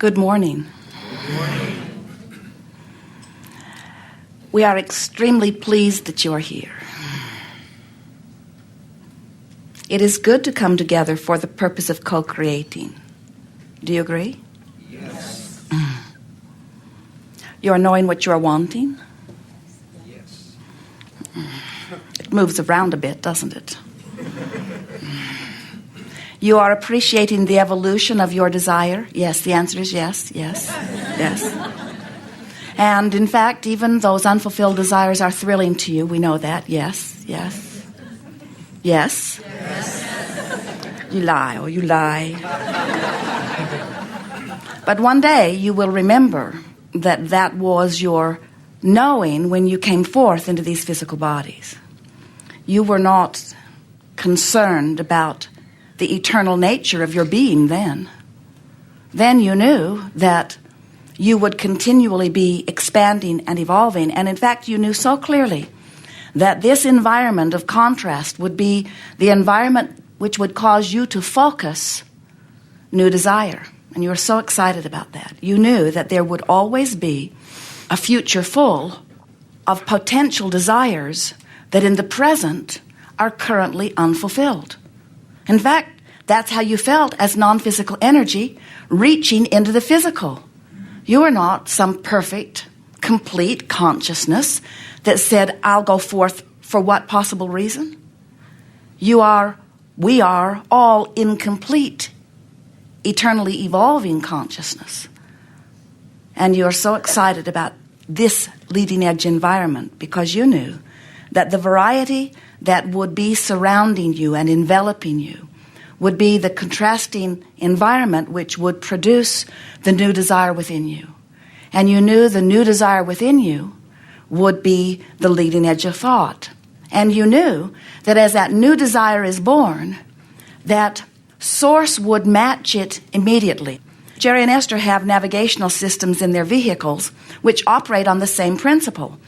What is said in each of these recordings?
Good morning. Good morning. We are extremely pleased that you are here. It is good to come together for the purpose of co-creating. Do you agree? Yes. You are knowing what you are wanting? Yes. It moves around a bit, doesn't it? You are appreciating the evolution of your desire? Yes, the answer is yes, yes, yes. And in fact, even those unfulfilled desires are thrilling to you. We know that. Yes, yes, yes. You lie, oh, you lie. But one day you will remember that that was your knowing when you came forth into these physical bodies. You were not concerned about the eternal nature of your being then. Then you knew that you would continually be expanding and evolving. And in fact, you knew so clearly that this environment of contrast would be the environment which would cause you to focus new desire. And you were so excited about that. You knew that there would always be a future full of potential desires that in the present are currently unfulfilled. In fact, that's how you felt as non-physical energy reaching into the physical. You are not some perfect, complete consciousness that said, I'll go forth for what possible reason? We are all incomplete, eternally evolving consciousness. And you are so excited about this leading edge environment because you knew that the variety that would be surrounding you and enveloping you would be the contrasting environment which would produce the new desire within you. And you knew the new desire within you would be the leading edge of thought. And you knew that as that new desire is born, that source would match it immediately. Jerry and Esther have navigational systems in their vehicles which operate on the same principle.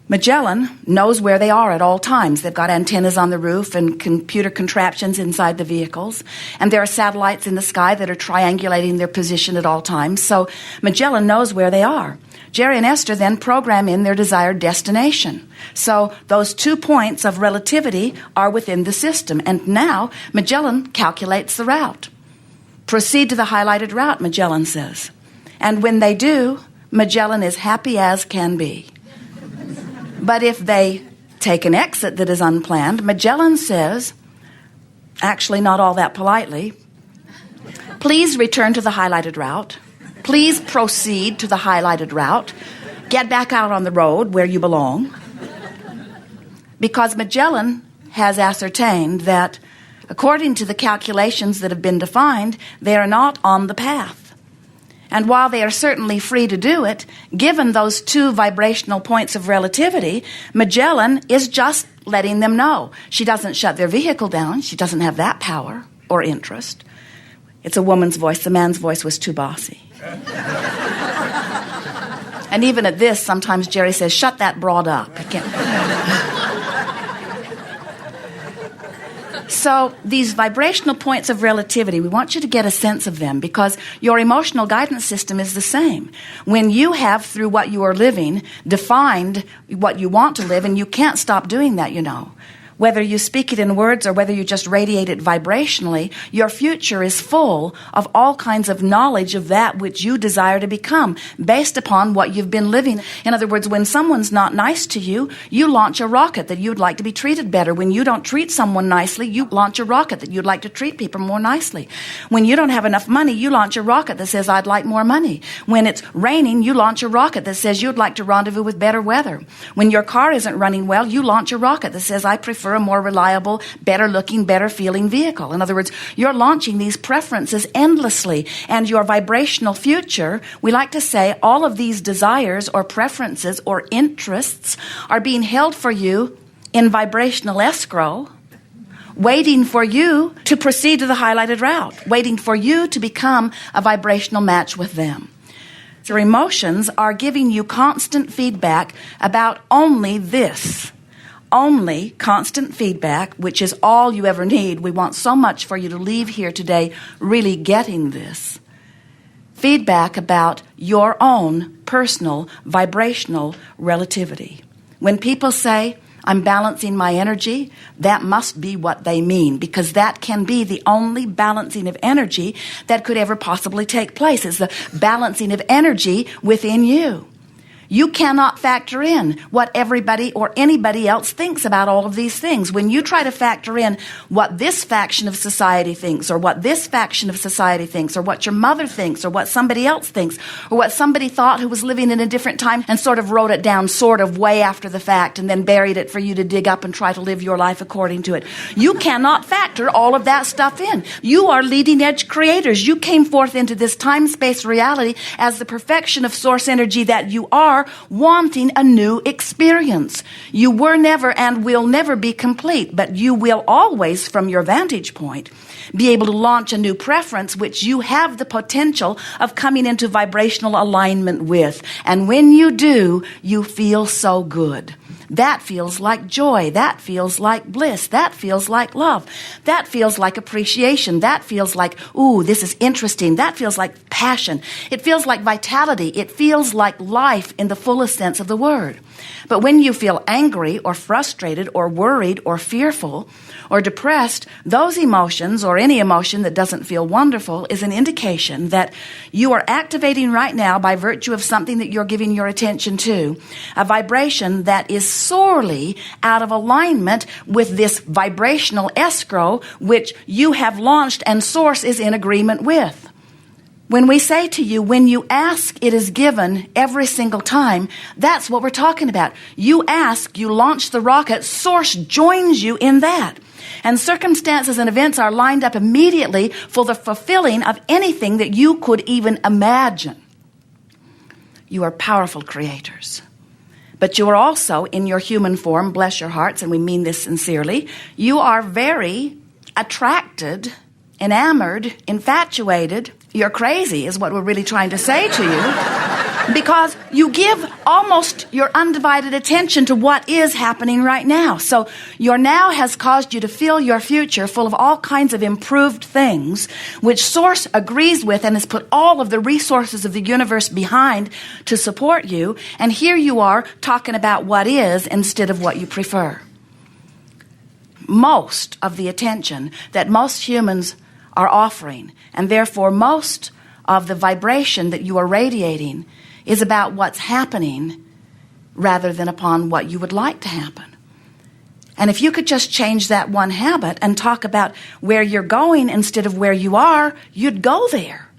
Magellan knows where they are at all times. They've got antennas on the roof and computer contraptions inside the vehicles. And there are satellites in the sky that are triangulating their position at all times. So Magellan knows where they are. Jerry and Esther then program in their desired destination. So those 2 points of relativity are within the system. And now Magellan calculates the route. Proceed to the highlighted route, Magellan says. And when they do, Magellan is happy as can be. But if they take an exit that is unplanned, Magellan says, actually not all that politely, please return to the highlighted route. Please proceed to the highlighted route. Get back out on the road where you belong. Because Magellan has ascertained that according to the calculations that have been defined, they are not on the path. And while they are certainly free to do it, given those 2 vibrational points of relativity, Magellan is just letting them know. She doesn't shut their vehicle down. She doesn't have that power or interest. It's a woman's voice. The man's voice was too bossy. And even at this, sometimes Jerry says, shut that broad up. I can't. So these vibrational points of relativity, we want you to get a sense of them because your emotional guidance system is the same. When you have, through what you are living, defined what you want to live, and you can't stop doing that, you know. Whether you speak it in words or whether you just radiate it vibrationally, your future is full of all kinds of knowledge of that which you desire to become based upon what you've been living. In other words, when someone's not nice to you, you launch a rocket that you'd like to be treated better. When you don't treat someone nicely, you launch a rocket that you'd like to treat people more nicely. When you don't have enough money, you launch a rocket that says, I'd like more money. When it's raining, you launch a rocket that says you'd like to rendezvous with better weather. When your car isn't running well, you launch a rocket that says, I prefer a more reliable, better looking, better feeling vehicle. In other words, you're launching these preferences endlessly, and your vibrational future, we like to say all of these desires or preferences or interests are being held for you in vibrational escrow, waiting for you to proceed to the highlighted route, waiting for you to become a vibrational match with them. Your emotions are giving you constant feedback about only this. Only constant feedback, which is all you ever need. We want so much for you to leave here today really getting this. feedback about your own personal vibrational relativity. When people say, I'm balancing my energy, that must be what they mean, because that can be the only balancing of energy that could ever possibly take place, is the balancing of energy within you. You cannot factor in what everybody or anybody else thinks about all of these things. When you try to factor in what this faction of society thinks, or what this faction of society thinks, or what your mother thinks, or what somebody else thinks, or what somebody thought who was living in a different time and sort of wrote it down sort of way after the fact and then buried it for you to dig up and try to live your life according to it. You cannot factor all of that stuff in. You are leading edge creators. You came forth into this time-space reality as the perfection of source energy that you are, wanting a new experience. You were never and will never be complete, but you will always, from your vantage point, be able to launch a new preference which you have the potential of coming into vibrational alignment with. And when you do, you feel so good. That feels like joy. That feels like bliss. That feels like love. That feels like appreciation. That feels like, ooh, this is interesting. That feels like passion. It feels like vitality. It feels like life in the fullest sense of the word. But when you feel angry or frustrated or worried or fearful or depressed, those emotions, or any emotion that doesn't feel wonderful, is an indication that you are activating right now, by virtue of something that you're giving your attention to, a vibration that is sorely out of alignment with this vibrational escrow which you have launched and Source is in agreement with. When we say to you, when you ask, it is given every single time, that's what we're talking about. You ask, you launch the rocket, Source joins you in that. And circumstances and events are lined up immediately for the fulfilling of anything that you could even imagine. You are powerful creators. But you are also, in your human form, bless your hearts, and we mean this sincerely, you are very attracted, enamored, infatuated. You're crazy is what we're really trying to say to you, because you give almost your undivided attention to what is happening right now. So your now has caused you to feel your future full of all kinds of improved things, which Source agrees with and has put all of the resources of the universe behind to support you. And here you are talking about what is instead of what you prefer. Most of the attention that most humans are offering, and therefore most of the vibration that you are radiating, is about what's happening rather than upon what you would like to happen. And if you could just change that one habit and talk about where you're going instead of where you are, you'd go there.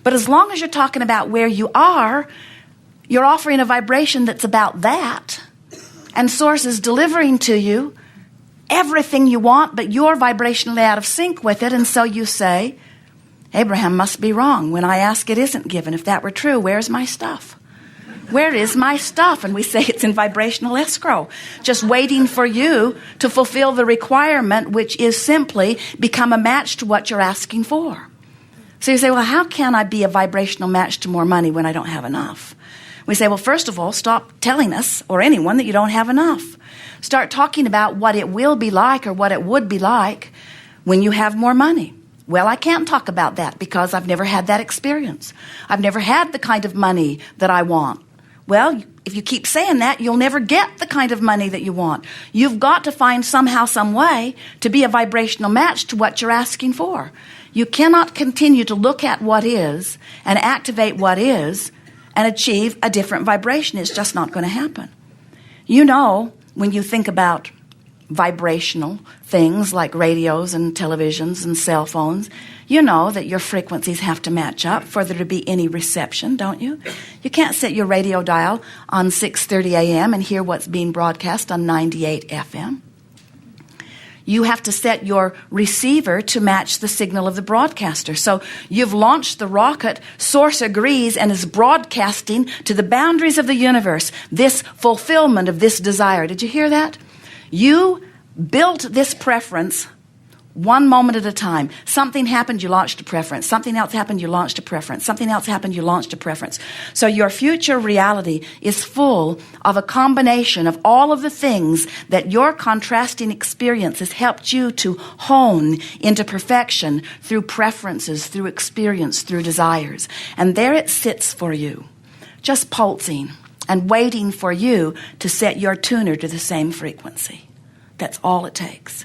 But as long as you're talking about where you are, you're offering a vibration that's about that, and Source is delivering to you everything you want, but you're vibrationally out of sync with it. And so you say, Abraham must be wrong. When I ask, it isn't given. If that were true, where's my stuff? Where is my stuff? And we say it's in vibrational escrow, just waiting for you to fulfill the requirement, which is simply become a match to what you're asking for. So you say, well, how can I be a vibrational match to more money when I don't have enough? We say, well, first of all, stop telling us or anyone that you don't have enough. Start talking about what it will be like or what it would be like when you have more money. Well, I can't talk about that because I've never had that experience. I've never had the kind of money that I want. Well, if you keep saying that, you'll never get the kind of money that you want. You've got to find somehow, some way to be a vibrational match to what you're asking for. You cannot continue to look at what is and activate what is and achieve a different vibration. It's just not going to happen. You know, when you think about vibrational things like radios and televisions and cell phones, you know that your frequencies have to match up for there to be any reception, don't you? You can't set your radio dial on 6:30 a.m. and hear what's being broadcast on 98 FM. You have to set your receiver to match the signal of the broadcaster. So you've launched the rocket, Source agrees and is broadcasting to the boundaries of the universe this fulfillment of this desire. Did you hear that? You built this preference One moment at a time. Something happened, you launched a preference. Something else happened, you launched a preference. Something else happened, you launched a preference. So your future reality is full of a combination of all of the things that your contrasting experience has helped you to hone into perfection through preferences, through experience, through desires. And there it sits for you, just pulsing and waiting for you to set your tuner to the same frequency. That's all it takes.